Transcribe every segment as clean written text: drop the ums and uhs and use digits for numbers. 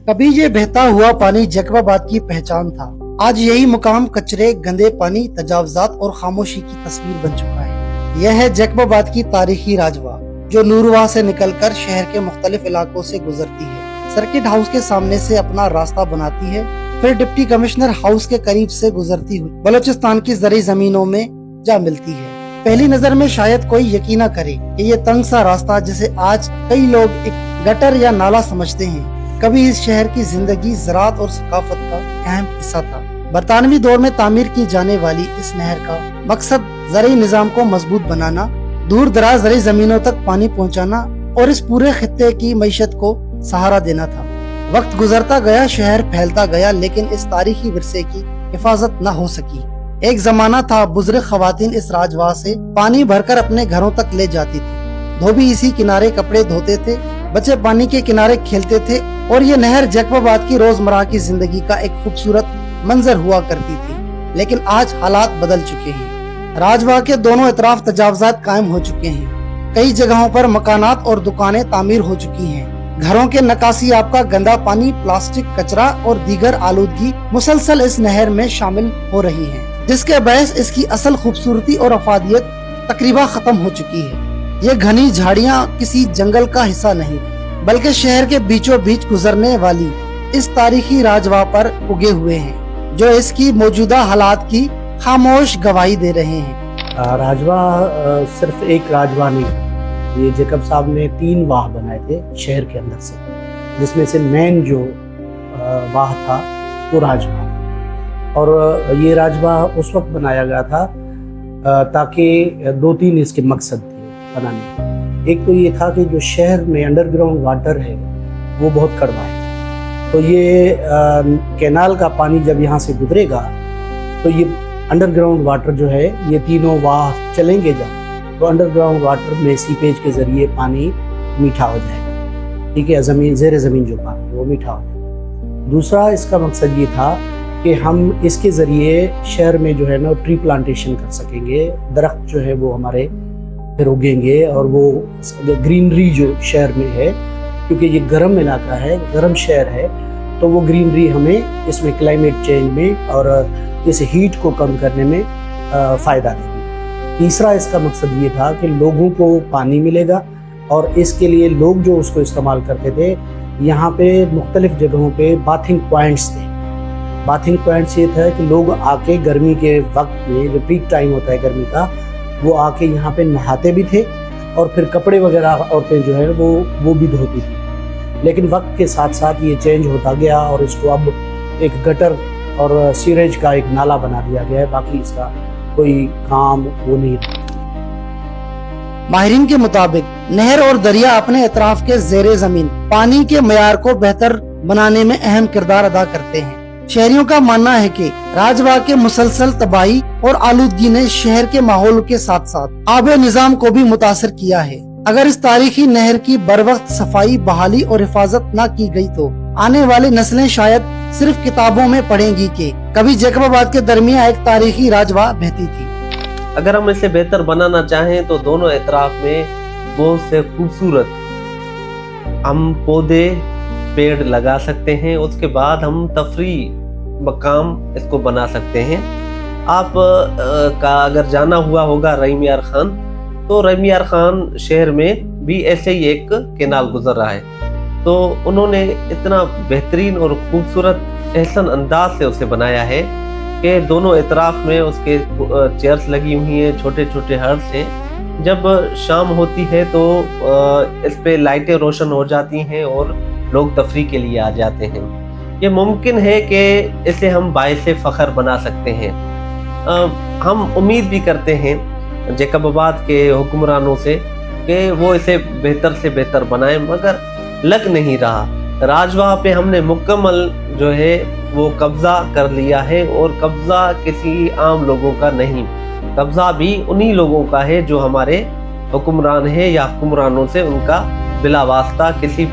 कभी ये बहता हुआ पानी जैकबाबाद की पहचान था। आज यही मुकाम कचरे, गंदे पानी, तजावजात और खामोशी की तस्वीर बन चुका है। यह है जैकबाबाद की तारीखी राजवा, जो नूरवाह से निकलकर शहर के मुख्तलिफ इलाकों से गुजरती है, सर्किट हाउस के सामने से अपना रास्ता बनाती है, फिर डिप्टी कमिश्नर हाउस के करीब से गुजरती हुई बलूचिस्तान की जरी जमीनों में जा मिलती है। पहली नजर में शायद कोई यकीन न करे कि ये तंग सा रास्ता, जिसे आज कई लोग एक गटर या नाला समझते हैं, कभी इस शहर की जिंदगी, ज़राअत और सकाफत का अहम हिस्सा था। बरतानवी दौर में तामीर की जाने वाली इस नहर का मकसद ज़राई निज़ाम को मजबूत बनाना, दूर दराज ज़राई जमीनों तक पानी पहुंचाना और इस पूरे खित्ते की मईशत को सहारा देना था। वक्त गुजरता गया, शहर फैलता गया, लेकिन इस तारीखी विरसे की हिफाजत न हो सकी। एक जमाना था, बुजुर्ग खवातीन इस राजवाह से पानी भरकर अपने घरों तक ले जाती थी। धोबी इसी किनारे कपड़े धोते थे, बच्चे पानी के किनारे खेलते थे और ये नहर जैकबाबाद की रोजमर्रा की जिंदगी का एक खूबसूरत मंजर हुआ करती थी। लेकिन आज हालात बदल चुके हैं। राजवाह के दोनों इतराफ तजावजात कायम हो चुके हैं। कई जगहों पर मकानात और दुकानें तामीर हो चुकी हैं। घरों के नकासियाब का गंदा पानी, प्लास्टिक, कचरा और दीगर आलूदगी मुसलसल इस नहर में शामिल हो रही है, जिसके बहस इसकी असल खूबसूरती और अफादियत तकरीबा खत्म हो चुकी है। ये घनी झाड़ियाँ किसी जंगल का हिस्सा नहीं, बल्कि शहर के बीचों बीच गुजरने वाली इस तारीखी राजवाह पर उगे हुए हैं, जो इसकी मौजूदा हालात की खामोश गवाही दे रहे हैं। राजवाह सिर्फ एक राजवाह नहीं, ये जैकब साहब ने 3 वाह बनाए थे शहर के अंदर से, जिसमें से मेन जो वाह था वो राजवाह था। और ये राजवाह उस वक्त बनाया गया था ताकि 2-3 इसके मकसद थे बनाने। एक तो ये था कि जो शहर में अंडरग्राउंड वाटर है वो बहुत कड़वा है, तो ये कैनाल का पानी जब यहाँ से गुजरेगा तो ये अंडरग्राउंड वाटर जो है, ये तीनों वाह चलेंगे जब, तो अंडरग्राउंड वाटर में सीपेज के ज़रिए पानी मीठा हो जाएगा। ठीक है, ज़मीन ज़ेर ज़मीन जो पानी है वो मीठा हो जाएगा। दूसरा इसका मकसद ये था कि हम इसके ज़रिए शहर में जो है ना ट्री प्लांटेशन कर सकेंगे, दरख्त जो है वो हमारे फिर उगेंगे और वो ग्रीनरी जो शहर में है, क्योंकि ये गर्म इलाका है, गर्म शहर है, तो वो ग्रीनरी हमें इसमें क्लाइमेट चेंज में और इस हीट को कम करने में फ़ायदा देगी। तीसरा इसका मकसद ये था कि लोगों को पानी मिलेगा, और इसके लिए लोग जो उसको इस्तेमाल करते थे, यहाँ पे मुख्तलिफ जगहों पे बाथिंग पॉइंट्स थे। बाथिंग पॉइंट्स ये था कि लोग आके गर्मी के वक्त में, जो पीक टाइम होता है गर्मी का, वो आके यहाँ पे नहाते भी थे और फिर कपड़े वगैरह औरतें जो है वो भी धोती थी। लेकिन वक्त के साथ साथ ये चेंज होता गया और इसको अब एक गटर और सीवरेज का एक नाला बना दिया गया है, बाकी इसका कोई काम वो नहीं रहा। माहिरीन के मुताबिक नहर और दरिया अपने इतराफ के ज़ेरे ज़मीन पानी के मयार को बेहतर बनाने में अहम किरदार अदा करते हैं। शहरियों का मानना है कि राजवाह के मुसलसल तबाही और आलूदगी ने शहर के माहौल के साथ साथ आबे निजाम को भी मुतासर किया है। अगर इस तारीखी नहर की बरवक्त सफाई, बहाली और हिफाजत न की गई तो आने वाली नस्लें शायद सिर्फ किताबों में पढ़ेंगी कि कभी जैकबाबाद के दरमियान एक तारीखी राजवाह बहती थी। अगर हम इसे बेहतर बनाना चाहें तो दोनों एतराफ में बहुत से खूबसूरत हम पौधे, पेड़ लगा सकते हैं। उसके बाद हम तफरी मकाम इसको बना सकते हैं। आप का अगर जाना हुआ होगा रहीम यार खान, तो रहीम यार खान शहर में भी ऐसे ही एक केनाल गुजर रहा है, तो उन्होंने इतना बेहतरीन और खूबसूरत एहसन अंदाज से उसे बनाया है कि दोनों एतराफ में उसके चेयर्स लगी हुई हैं, छोटे छोटे हर्ट्स हैं। जब शाम होती है तो इस पे लाइटें रोशन हो जाती हैं और लोग तफरी के लिए आ जाते हैं। ये मुमकिन है कि इसे हम बाइसे फ़ख्र बना सकते हैं। हम उम्मीद भी करते हैं जैकबाबाद के हुक्मरानों से कि वो इसे बेहतर से बेहतर बनाएं, मगर लग नहीं रहा। राजवाह पे हमने मुकम्मल जो है वो कब्ज़ा कर लिया है, और कब्ज़ा किसी आम लोगों का नहीं, कब्ज़ा भी उन्हीं लोगों का है जो हमारे हुक्मरान हैं या हुक्मरानों से उनका बिला वास्ता किसी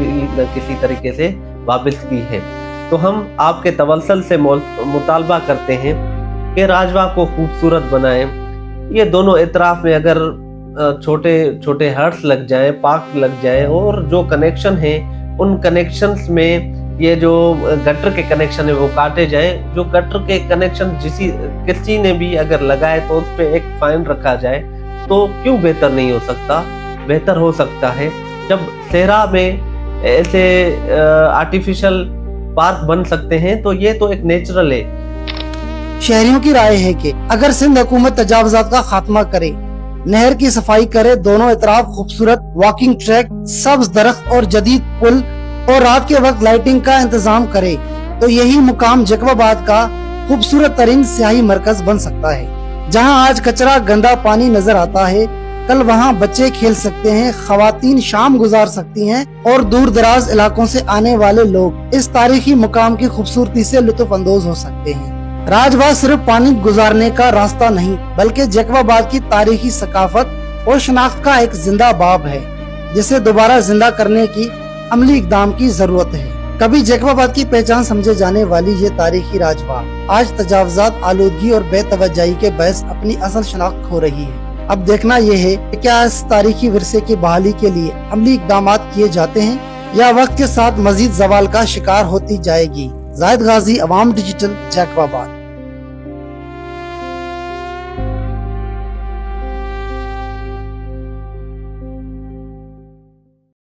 तरीके से वाबस्तगी है। तो हम आपके तवल्सल से मुतालबा करते हैं कि राजवाह को खूबसूरत बनाएं। ये दोनों इतराफ में अगर छोटे छोटे हर्ट्स लग जाएं, पार्क लग जाएं, और जो कनेक्शन हैं उन कनेक्शंस में ये जो गटर के कनेक्शन है वो काटे जाए। जो गटर के कनेक्शन किसी ने भी अगर लगाए तो उस पे एक फाइन रखा जाए तो क्यों बेहतर नहीं हो सकता? बेहतर हो सकता है। जब सेहरा में ऐसे आर्टिफिशियल पार्क बन सकते हैं तो ये तो एक नेचुरल है। शहरियों की राय है कि अगर सिंध हुकूमत तजावुजात का खात्मा करे, नहर की सफाई करे, दोनों इतराफ खूबसूरत वॉकिंग ट्रैक, सब्ज दरख्त और जदीद पुल और रात के वक्त लाइटिंग का इंतजाम करे तो यही मुकाम जैकबाबाद का खूबसूरत तरीन सियाही मरकज बन सकता है। जहां आज कचरा गंदा पानी नजर आता है, कल वहां बच्चे खेल सकते हैं, खवातीन शाम गुजार सकती हैं और दूर दराज इलाकों से आने वाले लोग इस तारीखी मुकाम की खूबसूरती से लुत्फ अंदोज हो सकते हैं। राजबाग सिर्फ पानी गुजारने का रास्ता नहीं बल्कि जैकबाबाद की तारीखी सकाफत और शनाख्त का एक जिंदा बाब है जिसे दोबारा जिंदा करने की अमली इकदाम की जरूरत है। कभी जैकबाबाद की पहचान समझे जाने वाली ये तारीखी राजबाग आज तजावुजात, आलूदगी और बेतवज्जही के बहस अपनी असल शनाख्त खो रही है। अब देखना ये है कि क्या इस तारीखी विरसे की बहाली के लिए अमली इकदाम किए जाते हैं या वक्त के साथ मजीद जवाल का शिकार होती जाएगी। जाहिद गाजी, अवाम डिजिटल, जैकबाबाद।